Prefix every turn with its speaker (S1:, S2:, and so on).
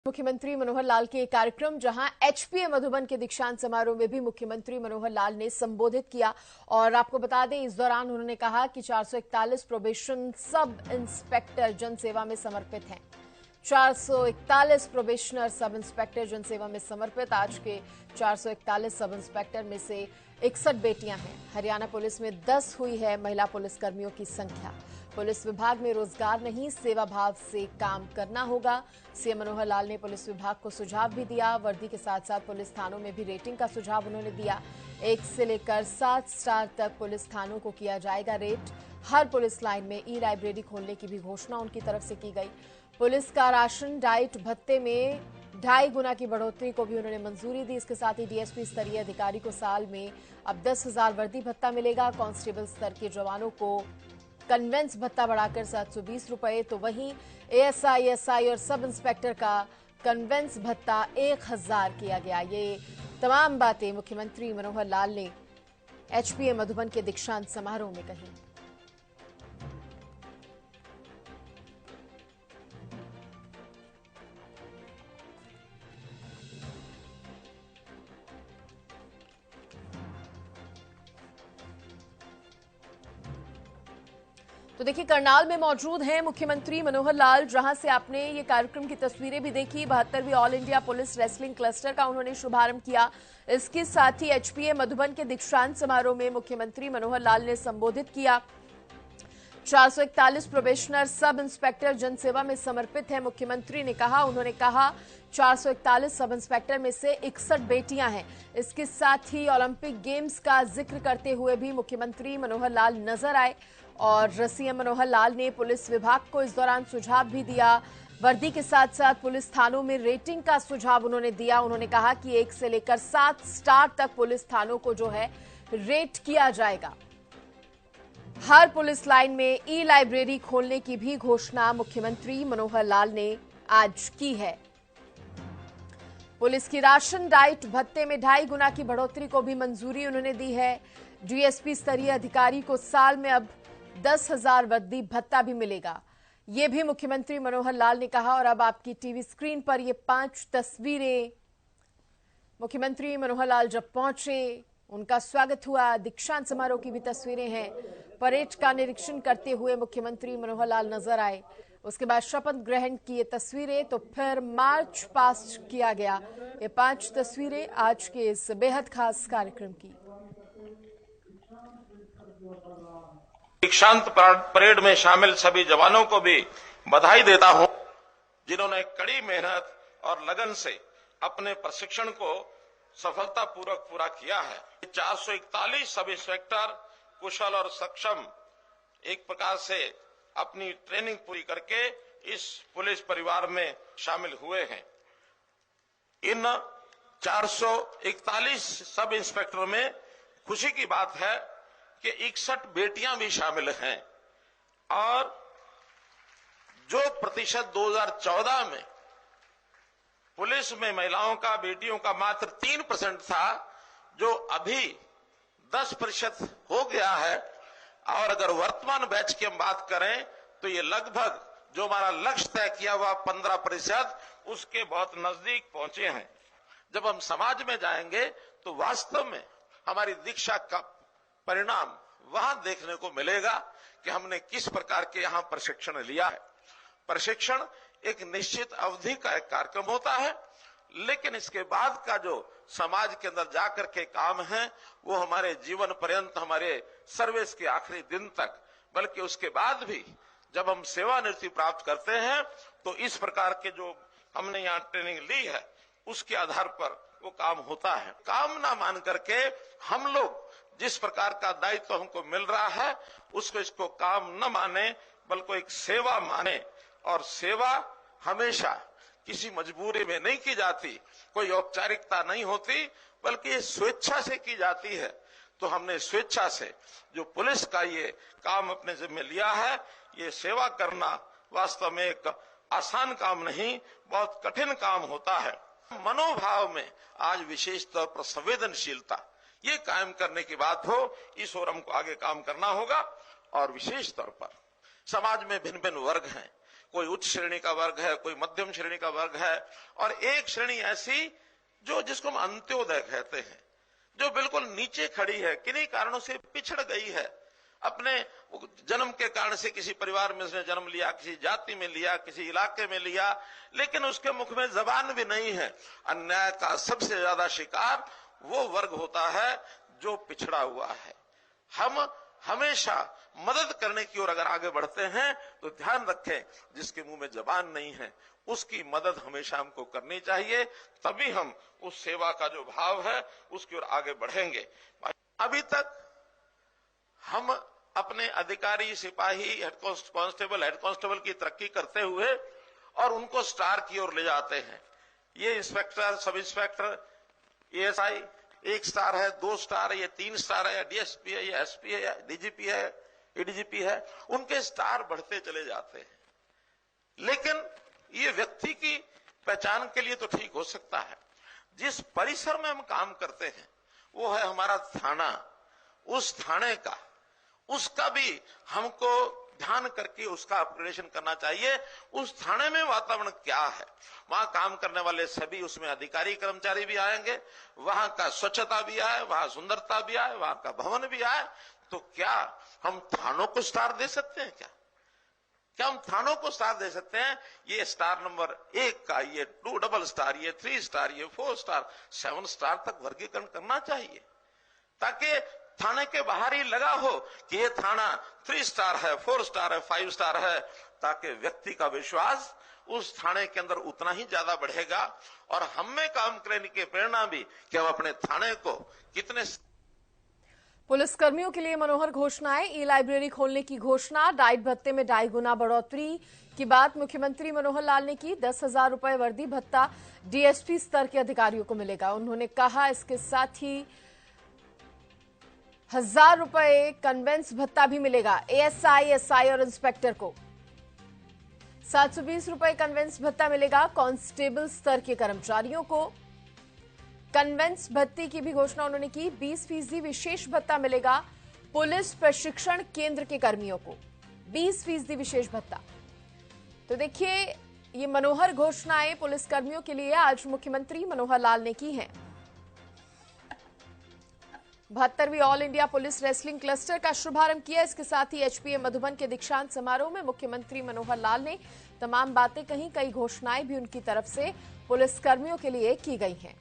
S1: मुख्यमंत्री मनोहर लाल के कार्यक्रम जहां एचपीए मधुबन के दीक्षांत समारोह में भी मुख्यमंत्री मनोहर लाल ने संबोधित किया और आपको बता दें इस दौरान उन्होंने कहा कि 441 प्रोबेशन सब इंस्पेक्टर जनसेवा में समर्पित हैं। 441 प्रोबेशनर सब इंस्पेक्टर जनसेवा में समर्पित। आज के 441 सब इंस्पेक्टर में से 61 बेटियां हैं। हरियाणा पुलिस में 10 हुई है महिला पुलिसकर्मियों की संख्या। पुलिस विभाग में रोजगार नहीं, सेवा भाव से काम करना होगा। सीएम मनोहर लाल ने पुलिस विभाग को सुझाव भी दिया। वर्दी के साथ साथ पुलिस थानों में भी रेटिंग का सुझाव उन्होंने दिया। 1 से लेकर 7 स्टार तक पुलिस थानों को किया जाएगा रेट। हर पुलिस लाइन में ई लाइब्रेरी खोलने की भी घोषणा उनकी तरफ से की गई। पुलिस का राशन डाइट भत्ते में 2.5 गुना की बढ़ोतरी को भी उन्होंने मंजूरी दी। इसके साथ ही डीएसपी स्तरीय अधिकारी को साल में अब 10,000 वर्दी भत्ता मिलेगा। कांस्टेबल स्तर के जवानों को कन्वेंस भत्ता बढ़ाकर 720 रुपए, तो वहीं एएसआई, एसआई और सब इंस्पेक्टर का कन्वेंस भत्ता 1000 किया गया। ये तमाम बातें मुख्यमंत्री मनोहर लाल ने एचपीए मधुबन के दीक्षांत समारोह में कही। तो देखिए करनाल में मौजूद हैं मुख्यमंत्री मनोहर लाल, जहां से आपने ये कार्यक्रम की तस्वीरें भी देखी। 72वीं all India police wrestling cluster का उन्होंने शुभारंभ किया। इसके साथ ही एचपीए मधुबन के दीक्षांत समारोह में मुख्यमंत्री मनोहर लाल ने संबोधित किया। 441 प्रोबेशनर सब इंस्पेक्टर जनसेवा में समर्पित है, मुख्यमंत्री ने कहा। उन्होंने कहा 441 सब इंस्पेक्टर में से 61 बेटियां हैं। इसके साथ ही ओलंपिक गेम्स का जिक्र करते हुए भी मुख्यमंत्री मनोहर लाल नजर आए और सीएम मनोहर लाल ने पुलिस विभाग को इस दौरान सुझाव भी दिया। वर्दी के साथ साथ पुलिस थानों में रेटिंग का सुझाव उन्होंने दिया। उन्होंने कहा कि 1 से लेकर 7 स्टार तक पुलिस थानों को जो है रेट किया जाएगा। हर पुलिस लाइन में ई लाइब्रेरी खोलने की भी घोषणा मुख्यमंत्री मनोहर लाल ने आज की है। पुलिस की राशन डाइट भत्ते में 2.5 गुना की बढ़ोतरी को भी मंजूरी उन्होंने दी है। डीएसपी स्तरीय अधिकारी को साल में अब 10,000 वर्दी भत्ता भी मिलेगा, ये भी मुख्यमंत्री मनोहर लाल ने कहा। और अब आपकी टीवी स्क्रीन पर ये 5 तस्वीरें, मुख्यमंत्री मनोहर लाल जब पहुंचे उनका स्वागत हुआ। दीक्षांत समारोह की भी तस्वीरें हैं। परेड का निरीक्षण करते हुए मुख्यमंत्री मनोहर लाल नजर आए। उसके बाद शपथ ग्रहण की ये तस्वीरें, तो फिर मार्च पास्ट किया गया। ये 5 तस्वीरें आज के इस बेहद खास कार्यक्रम की।
S2: दीक्षांत परेड में शामिल सभी जवानों को भी बधाई देता हूं, जिन्होंने कड़ी मेहनत और लगन से अपने प्रशिक्षण को सफलतापूर्वक पूरा किया है। 441 सब इंस्पेक्टर कुशल और सक्षम एक प्रकार से अपनी ट्रेनिंग पूरी करके इस पुलिस परिवार में शामिल हुए हैं। इन 441 सब इंस्पेक्टरों में खुशी की बात है कि 61 बेटियां भी शामिल हैं और जो प्रतिशत 2014 में पुलिस में महिलाओं का, बेटियों का मात्र 3% था, जो अभी 10% हो गया है। और अगर वर्तमान बैच की हम बात करें तो ये लगभग जो हमारा लक्ष्य तय किया हुआ 15% उसके बहुत नजदीक पहुंचे हैं। जब हम समाज में जाएंगे तो वास्तव में हमारी दीक्षा का परिणाम वहां देखने को मिलेगा कि हमने किस प्रकार के यहां प्रशिक्षण लिया है। प्रशिक्षण एक निश्चित अवधि का एक कार्यक्रम होता है, लेकिन इसके बाद का जो समाज के अंदर जाकर के काम है वो हमारे जीवन पर्यंत, हमारे सर्विस के आखिरी दिन तक, बल्कि उसके बाद भी जब हम सेवानिवृत्ति प्राप्त करते हैं तो इस प्रकार के जो हमने यहाँ ट्रेनिंग ली है उसके आधार पर वो काम होता है। काम ना मान करके हम लोग जिस प्रकार का दायित्व हमको मिल रहा है उसको इसको काम न माने, बल्कि एक सेवा माने। और सेवा हमेशा किसी मजबूरी में नहीं की जाती, कोई औपचारिकता नहीं होती, बल्कि ये स्वेच्छा से की जाती है। तो हमने स्वेच्छा से जो पुलिस का ये काम अपने जिम्मे लिया है, ये सेवा करना वास्तव में एक आसान काम नहीं, बहुत कठिन काम होता है। मनोभाव में आज विशेष तौर पर संवेदनशीलता ये कायम करने की बात हो, इस ओर हमको आगे काम करना होगा। और विशेष तौर पर समाज में भिन्न भिन्न वर्ग हैं, कोई उच्च श्रेणी का वर्ग है, कोई मध्यम श्रेणी का वर्ग है, और एक श्रेणी ऐसी जिसको हम अंत्योदय कहते हैं, जो बिल्कुल नीचे खड़ी है, किन्हीं कारणों से पिछड़ गई है। अपने जन्म के कारण से किसी परिवार में उसने जन्म लिया, किसी जाति में लिया, किसी इलाके में लिया, लेकिन उसके मुख में जबान भी नहीं है। अन्याय का सबसे ज्यादा शिकार वो वर्ग होता है जो पिछड़ा हुआ है। हम हमेशा मदद करने की ओर अगर आगे बढ़ते हैं तो ध्यान रखें, जिसके मुंह में जबान नहीं है उसकी मदद हमेशा हमको करनी चाहिए, तभी हम उस सेवा का जो भाव है उसकी ओर आगे बढ़ेंगे। अभी तक हम अपने अधिकारी, सिपाही, हेड कांस्टेबल की तरक्की करते हुए और उनको स्टार की ओर ले जाते हैं। ये inspector, sub inspector, ASI 1 star है, 2 स्टार है, ये 3 स्टार है, या डीएसपी है, या एसपी है, या डीजीपी है, एडीजीपी है, उनके स्टार बढ़ते चले जाते हैं। लेकिन ये व्यक्ति की पहचान के लिए तो ठीक हो सकता है। जिस परिसर में हम काम करते हैं वो है हमारा थाना, उस थाने का, उसका भी हमको ध्यान करके उसका अपग्रेडेशन करना चाहिए। उस थाने में वातावरण क्या है, वहां काम करने वाले सभी उसमें अधिकारी कर्मचारी भी आएंगे, वहां का स्वच्छता भी आए, वहां सुंदरता भी आए, वहां का भवन भी आए, तो क्या हम थानों को स्टार दे सकते हैं? क्या हम थानों को स्टार दे सकते हैं? ये स्टार नंबर 1 का, ये 2 डबल स्टार, ये 3 स्टार, ये 4 स्टार, 7 स्टार तक वर्गीकरण करना चाहिए, ताकि थाने के बाहर ही लगा हो कि ये थाना 3 स्टार है, 4 स्टार है, 5 स्टार है, ताकि व्यक्ति का विश्वास उस थाने के अंदर उतना ही ज्यादा बढ़ेगा और हम में काम करने की प्रेरणा भी कि हम अपने थाने को कितने।
S1: पुलिस कर्मियों के लिए मनोहर घोषणाएं, ई लाइब्रेरी खोलने की घोषणा, डाइट भत्ते में 2.5 गुना बढ़ोतरी की बात मुख्यमंत्री मनोहर लाल ने की। 10,000 रुपए वर्दी भत्ता डीएसपी स्तर के अधिकारियों को मिलेगा। उन्होंने कहा इसके साथ ही 1,000 रुपए कन्वेंस भत्ता भी मिलेगा एएसआई, एसआई और इंस्पेक्टर को। 720 रुपए कन्वेंस भत्ता मिलेगा कांस्टेबल स्तर के कर्मचारियों को। कन्वेंस भत्ते की भी घोषणा उन्होंने की। 20% विशेष भत्ता मिलेगा पुलिस प्रशिक्षण केंद्र के कर्मियों को, 20% विशेष भत्ता। तो देखिए, ये मनोहर घोषणाएं पुलिस कर्मियों के लिए आज मुख्यमंत्री मनोहर लाल ने की हैं। 72वीं all India police wrestling cluster का शुभारंभ किया। इसके साथ ही एचपीएम मधुबन के दीक्षांत समारोह में मुख्यमंत्री मनोहर लाल ने तमाम बातें कही। कई घोषणाएं भी उनकी तरफ से पुलिस कर्मियों के लिए की गई हैं।